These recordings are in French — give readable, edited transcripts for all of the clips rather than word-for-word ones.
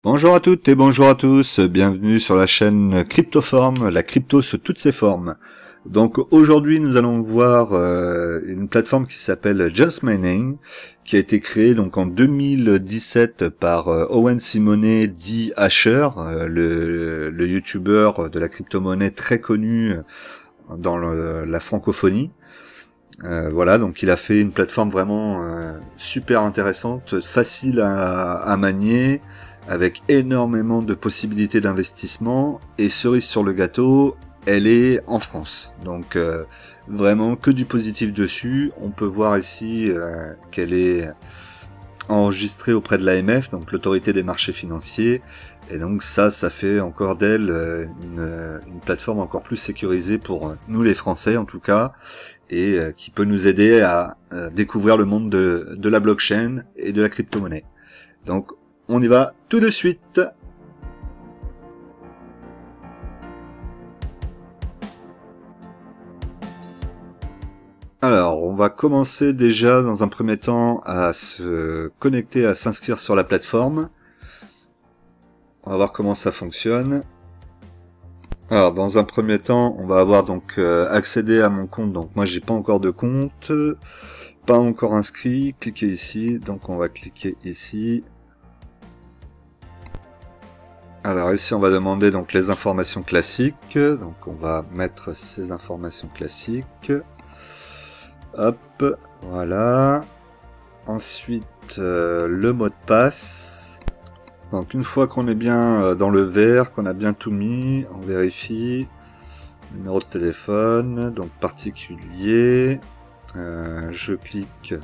Bonjour à toutes et bonjour à tous, bienvenue sur la chaîne Cryptoform, la crypto sous toutes ses formes. Donc aujourd'hui nous allons voir une plateforme qui s'appelle Just Mining, qui a été créée donc en 2017 par Owen Simone dit Asher, le youtubeur de la crypto-monnaie très connu dans la francophonie. Voilà, donc il a fait une plateforme vraiment super intéressante, facile à manier, avec énormément de possibilités d'investissement, et cerise sur le gâteau, elle est en France. Donc vraiment que du positif dessus. On peut voir ici qu'elle est enregistrée auprès de l'AMF, donc l'autorité des marchés financiers, et donc ça fait encore d'elle une plateforme encore plus sécurisée pour nous les Français en tout cas, et qui peut nous aider à découvrir le monde de la blockchain et de la crypto-monnaie. Donc on y va tout de suite. Alors, on va commencer déjà dans un premier temps à se connecter, à s'inscrire sur la plateforme. On va voir comment ça fonctionne. Alors, dans un premier temps, on va avoir donc accédé à mon compte. Donc moi, j'ai pas encore de compte, pas encore inscrit. Cliquez ici. Donc on va cliquer ici. Alors ici, on va demander donc les informations classiques. Donc on va mettre ces informations classiques. Hop, voilà. Ensuite, le mot de passe. Donc une fois qu'on est bien dans le vert, qu'on a bien tout mis, on vérifie. Numéro de téléphone, donc particulier. Je clique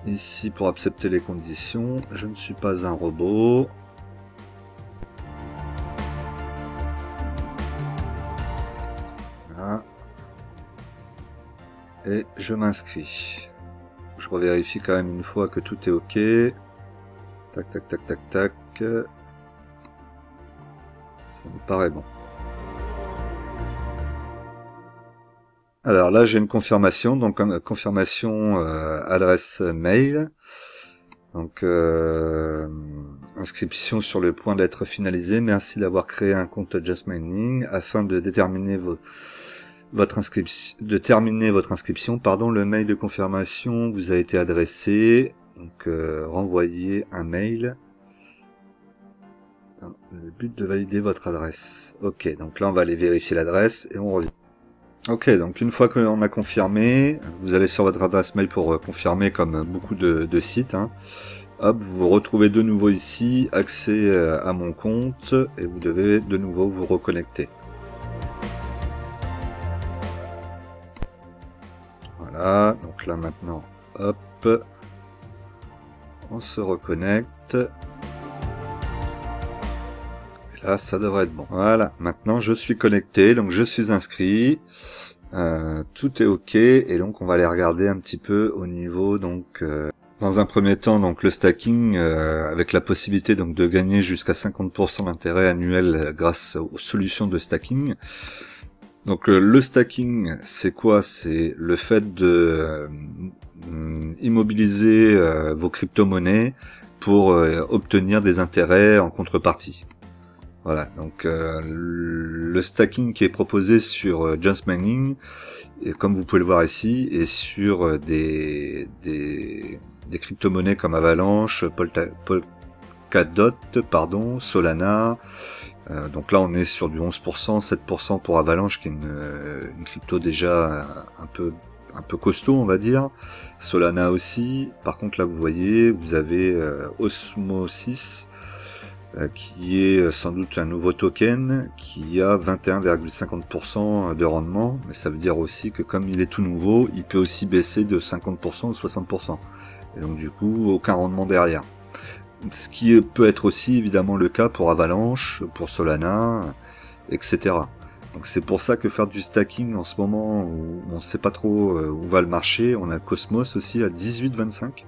ici pour accepter les conditions. Je ne suis pas un robot. Voilà. Et je m'inscris. Je revérifie quand même une fois que tout est OK. Tac, tac, tac, tac, tac. Ça me paraît bon. Alors là, j'ai une confirmation, donc confirmation adresse mail. Donc inscription sur le point d'être finalisée. Merci d'avoir créé un compte Just Mining afin de déterminer votre inscription. Pardon, le mail de confirmation vous a été adressé. Donc renvoyer un mail. Le but de valider votre adresse. Ok, donc là on va aller vérifier l'adresse et on revient. Ok, donc une fois qu'on a confirmé, vous allez sur votre adresse mail pour confirmer comme beaucoup de sites. Hein. Hop, vous vous retrouvez de nouveau ici, accès à mon compte, et vous devez de nouveau vous reconnecter. Voilà, donc là maintenant, hop, on se reconnecte. Et là, ça devrait être bon. Voilà, maintenant je suis connecté, donc je suis inscrit. Tout est OK, et donc on va aller regarder un petit peu au niveau donc dans un premier temps donc le stacking avec la possibilité donc de gagner jusqu'à 50% d'intérêt annuel grâce aux solutions de stacking. Donc le stacking, c'est quoi? C'est le fait de immobiliser vos crypto-monnaies pour obtenir des intérêts en contrepartie. Voilà, donc le stacking qui est proposé sur Just Mining, et comme vous pouvez le voir ici, est sur des crypto-monnaies comme Avalanche, Polkadot, pardon, Solana. Donc là on est sur du 11%, 7% pour Avalanche, qui est une crypto déjà un peu costaud, on va dire. Solana aussi. Par contre là vous voyez, vous avez Osmosis, qui est sans doute un nouveau token qui a 21,50% de rendement, mais ça veut dire aussi que comme il est tout nouveau, il peut aussi baisser de 50% ou 60%. Et donc du coup, aucun rendement derrière. Ce qui peut être aussi évidemment le cas pour Avalanche, pour Solana, etc. Donc c'est pour ça que faire du stacking en ce moment où on ne sait pas trop où va le marché, on a Cosmos aussi à 18,25.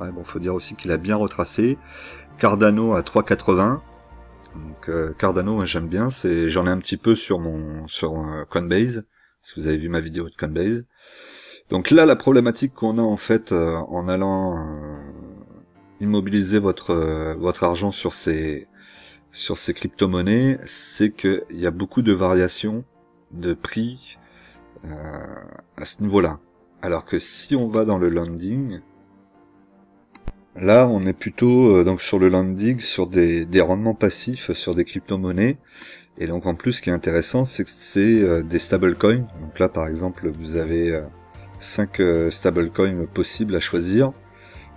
Ouais, bon, faut dire aussi qu'il a bien retracé. Cardano à 3,80. Donc Cardano, moi j'aime bien, j'en ai un petit peu sur Coinbase, si vous avez vu ma vidéo de Coinbase. Donc là, la problématique qu'on a en fait en allant immobiliser votre argent sur ces crypto-monnaies, c'est qu'il y a beaucoup de variations de prix à ce niveau-là. Alors que si on va dans le lending, là on est plutôt donc sur le lending, sur des rendements passifs sur des crypto-monnaies. Et donc en plus, ce qui est intéressant, c'est que c'est des stablecoins. Donc là, par exemple, vous avez 5 stablecoins possibles à choisir.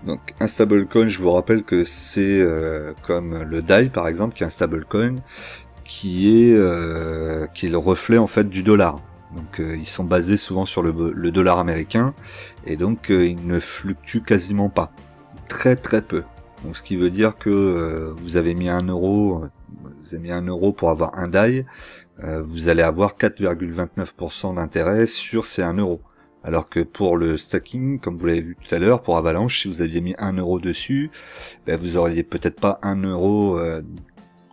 Donc un stablecoin, je vous rappelle que c'est comme le DAI, par exemple, qui est un stablecoin qui est le reflet en fait du dollar. Donc ils sont basés souvent sur le dollar américain, et donc ils ne fluctuent quasiment pas, très très peu. Donc ce qui veut dire que vous avez mis 1 euro, pour avoir un DAI, vous allez avoir 4,29% d'intérêt sur ces 1 euro. Alors que pour le stacking, comme vous l'avez vu tout à l'heure, pour Avalanche, si vous aviez mis 1 euro dessus, vous auriez peut-être pas 1 euro,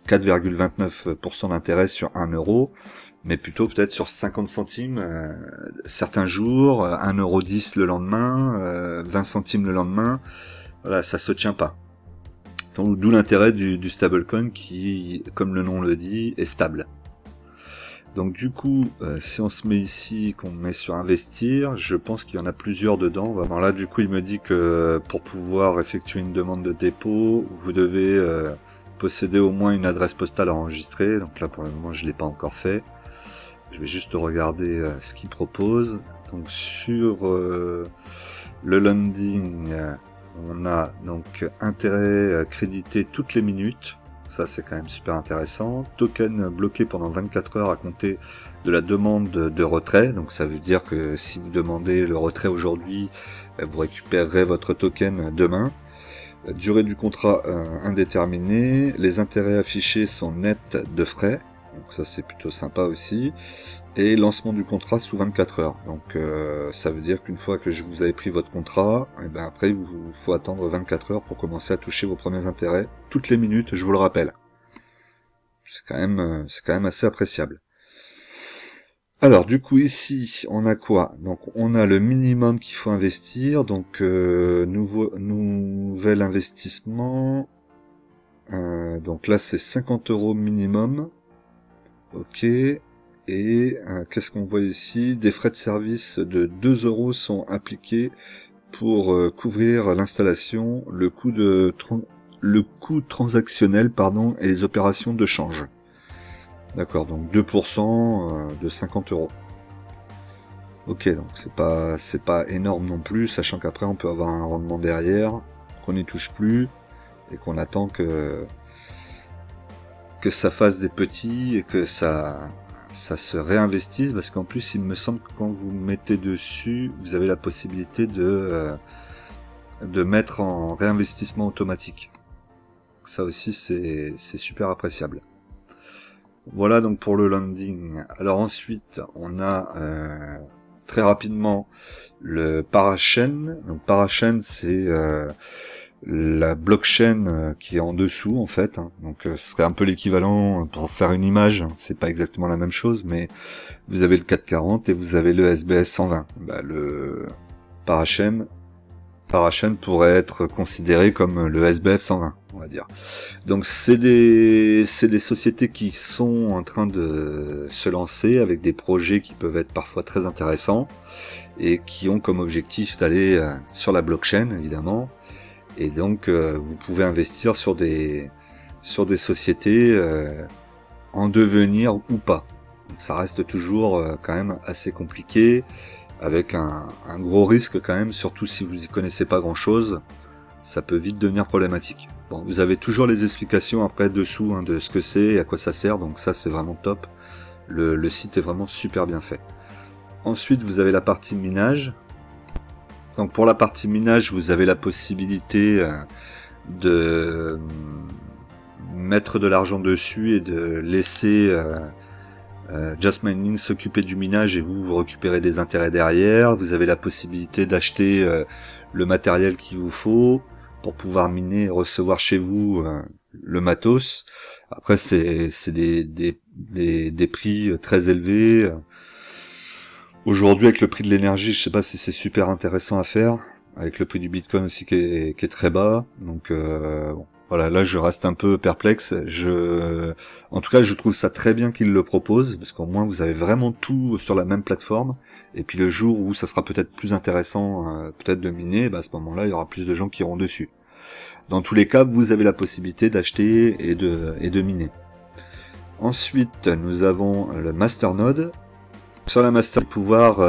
4,29% d'intérêt sur 1 euro, mais plutôt peut-être sur 50 centimes certains jours, 1,10 € le lendemain, 20 centimes le lendemain. Voilà, ça se tient pas. Donc d'où l'intérêt du stablecoin qui, comme le nom le dit, est stable. Donc du coup, si on se met ici, qu'on met sur investir, je pense qu'il y en a plusieurs dedans. Bon, là du coup il me dit que pour pouvoir effectuer une demande de dépôt, vous devez posséder au moins une adresse postale enregistrée. Donc là pour le moment je l'ai pas encore fait. Je vais juste regarder ce qu'il propose. Donc sur le lending, on a donc intérêt crédité toutes les minutes. Ça c'est quand même super intéressant. Token bloqué pendant 24 heures à compter de la demande de retrait. Donc ça veut dire que si vous demandez le retrait aujourd'hui, vous récupérerez votre token demain. Durée du contrat indéterminée. Les intérêts affichés sont nets de frais. Donc ça c'est plutôt sympa aussi. Et lancement du contrat sous 24 heures. Donc ça veut dire qu'une fois que vous avez pris votre contrat, et ben après il faut attendre 24 heures pour commencer à toucher vos premiers intérêts. Toutes les minutes, je vous le rappelle. C'est quand même assez appréciable. Alors du coup ici on a quoi? Donc on a le minimum qu'il faut investir. Donc nouvel investissement. Donc là c'est 50 € minimum. Ok. Et qu'est-ce qu'on voit ici? Des frais de service de 2 € sont appliqués pour couvrir l'installation, le coût transactionnel et les opérations de change. D'accord, donc 2% de 50 €. Ok, donc c'est pas énorme non plus, sachant qu'après on peut avoir un rendement derrière, qu'on n'y touche plus, et qu'on attend que ça fasse des petits et que ça se réinvestisse, parce qu'en plus il me semble que quand vous mettez dessus, vous avez la possibilité de mettre en réinvestissement automatique. Ça aussi c'est super appréciable. Voilà donc pour le lending. Alors ensuite on a très rapidement le Parachain. Donc Parachain c'est la blockchain qui est en dessous en fait, hein. Donc ce serait un peu l'équivalent pour faire une image, c'est pas exactement la même chose, mais vous avez le 440 et vous avez le SBS 120. Le Parachain pourrait être considéré comme le SBF 120, on va dire. Donc c'est des sociétés qui sont en train de se lancer avec des projets qui peuvent être parfois très intéressants et qui ont comme objectif d'aller sur la blockchain évidemment. Et donc vous pouvez investir sur des sociétés en devenir ou pas. Donc, ça reste toujours quand même assez compliqué, avec un gros risque quand même, surtout si vous y connaissez pas grand chose, ça peut vite devenir problématique. Bon, vous avez toujours les explications après dessous hein, de ce que c'est et à quoi ça sert, donc ça c'est vraiment top. Le site est vraiment super bien fait. Ensuite vous avez la partie minage. Donc pour la partie minage, vous avez la possibilité de mettre de l'argent dessus et de laisser Just Mining s'occuper du minage et vous récupérez des intérêts derrière. Vous avez la possibilité d'acheter le matériel qu'il vous faut pour pouvoir miner et recevoir chez vous le matos. Après c'est des prix très élevés. Aujourd'hui, avec le prix de l'énergie, je sais pas si c'est super intéressant à faire. avec le prix du Bitcoin aussi qui est très bas. Donc bon, voilà, là je reste un peu perplexe. En tout cas, je trouve ça très bien qu'ils le proposent, parce qu'au moins vous avez vraiment tout sur la même plateforme. Et puis le jour où ça sera peut-être plus intéressant, peut-être de miner, bah à ce moment-là, il y aura plus de gens qui iront dessus. Dans tous les cas, vous avez la possibilité d'acheter et de miner. Ensuite, nous avons le Masternode. Sur la Masternode, pouvoir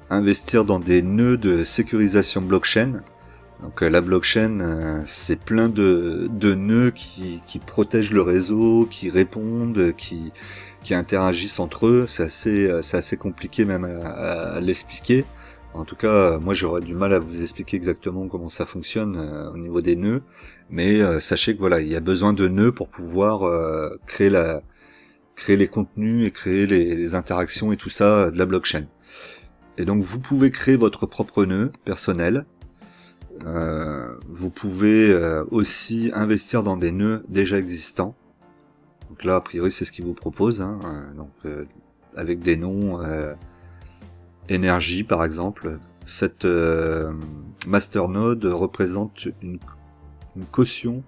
investir dans des nœuds de sécurisation blockchain. Donc la blockchain, c'est plein de nœuds qui protègent le réseau, qui répondent, qui interagissent entre eux. C'est assez compliqué même à l'expliquer. En tout cas, moi j'aurais du mal à vous expliquer exactement comment ça fonctionne au niveau des nœuds, mais sachez que voilà, il y a besoin de nœuds pour pouvoir créer les contenus et créer les interactions et tout ça de la blockchain. Et donc vous pouvez créer votre propre nœud personnel. Vous pouvez aussi investir dans des nœuds déjà existants. Donc là, a priori, c'est ce qu'ils vous proposent, hein, avec des noms énergie, par exemple. Cette Masternode représente une caution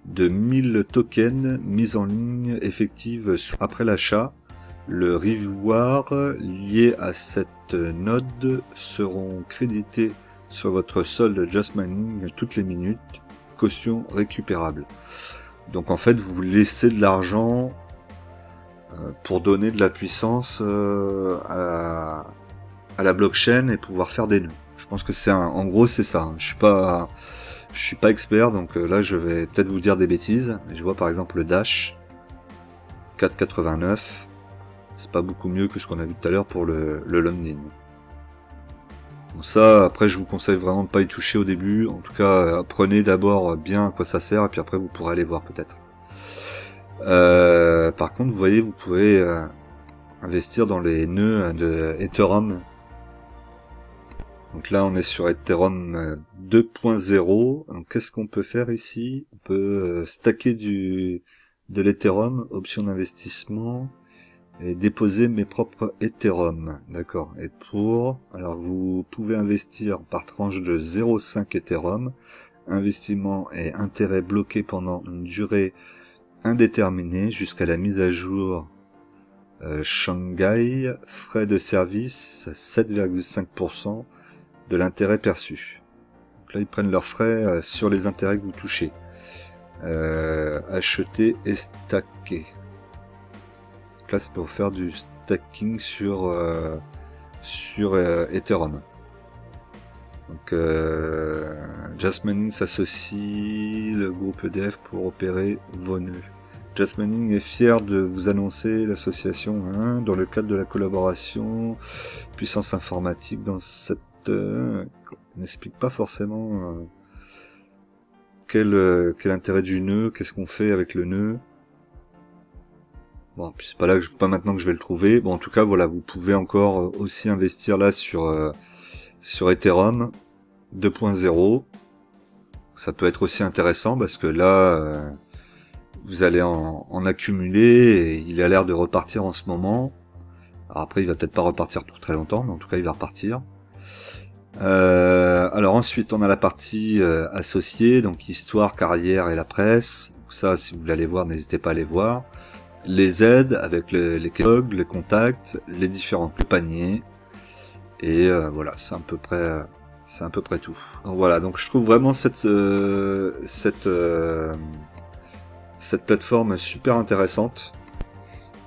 de 1000 tokens mis en ligne effective après l'achat. Le reward lié à cette node seront crédités sur votre solde Just Mining toutes les minutes, caution récupérable. Donc en fait, vous laissez de l'argent pour donner de la puissance à la blockchain et pouvoir faire des nœuds. Je pense que en gros c'est ça. Je suis pas expert, donc là je vais peut-être vous dire des bêtises. Je vois par exemple le Dash 4,89. C'est pas beaucoup mieux que ce qu'on a vu tout à l'heure pour le London. Bon, ça, après, je vous conseille vraiment de pas y toucher au début. En tout cas, apprenez d'abord bien à quoi ça sert, et puis après, vous pourrez aller voir peut-être. Par contre, vous voyez, vous pouvez investir dans les nœuds de Ethereum. Donc là, on est sur Ethereum 2.0. Donc, qu'est-ce qu'on peut faire ici? On peut stacker de l'Ethereum, option d'investissement. Et déposer mes propres Ethereum, d'accord. Et alors vous pouvez investir par tranche de 0,5 Ethereum, investissement et intérêt bloqué pendant une durée indéterminée jusqu'à la mise à jour Shanghai, frais de service 7,5% de l'intérêt perçu. Donc là ils prennent leurs frais sur les intérêts que vous touchez. Acheter et stacker. Là, c'est pour faire du stacking sur Ethereum. Donc, Just Mining s'associe le groupe EDF pour opérer vos nœuds. Just Mining est fier de vous annoncer l'association dans le cadre de la collaboration puissance informatique dans cette n'explique pas forcément quel intérêt du nœud, qu'est-ce qu'on fait avec le nœud. Bon, puis c'est pas maintenant que je vais le trouver. Bon, en tout cas, voilà, vous pouvez encore aussi investir là sur Ethereum 2.0. Ça peut être aussi intéressant parce que là, vous allez en accumuler et il a l'air de repartir en ce moment. Alors après, il va peut-être pas repartir pour très longtemps, mais en tout cas, il va repartir. Alors ensuite, on a la partie associée, donc histoire, carrière et la presse. Ça, si vous voulez aller voir, n'hésitez pas à aller voir. Les aides avec les catalogues, les contacts, les différents paniers, et voilà, c'est à peu près tout. Donc voilà, donc je trouve vraiment cette plateforme super intéressante.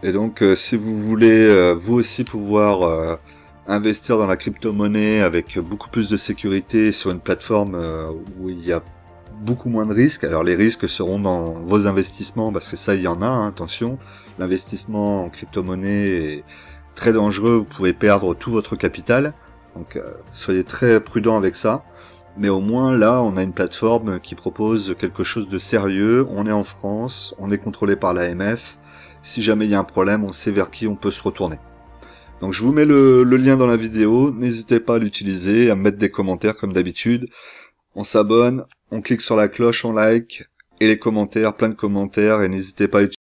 Et donc si vous voulez vous aussi pouvoir investir dans la crypto-monnaie avec beaucoup plus de sécurité sur une plateforme où il y a beaucoup moins de risques. Alors les risques seront dans vos investissements parce que ça il y en a, hein, attention. L'investissement en crypto-monnaie est très dangereux, vous pouvez perdre tout votre capital. Donc soyez très prudent avec ça. Mais au moins là on a une plateforme qui propose quelque chose de sérieux. On est en France, on est contrôlé par l'AMF. Si jamais il y a un problème, on sait vers qui on peut se retourner. Donc je vous mets le lien dans la vidéo. N'hésitez pas à l'utiliser, à mettre des commentaires comme d'habitude. On s'abonne, on clique sur la cloche, on like, et les commentaires, plein de commentaires, et n'hésitez pas à utiliser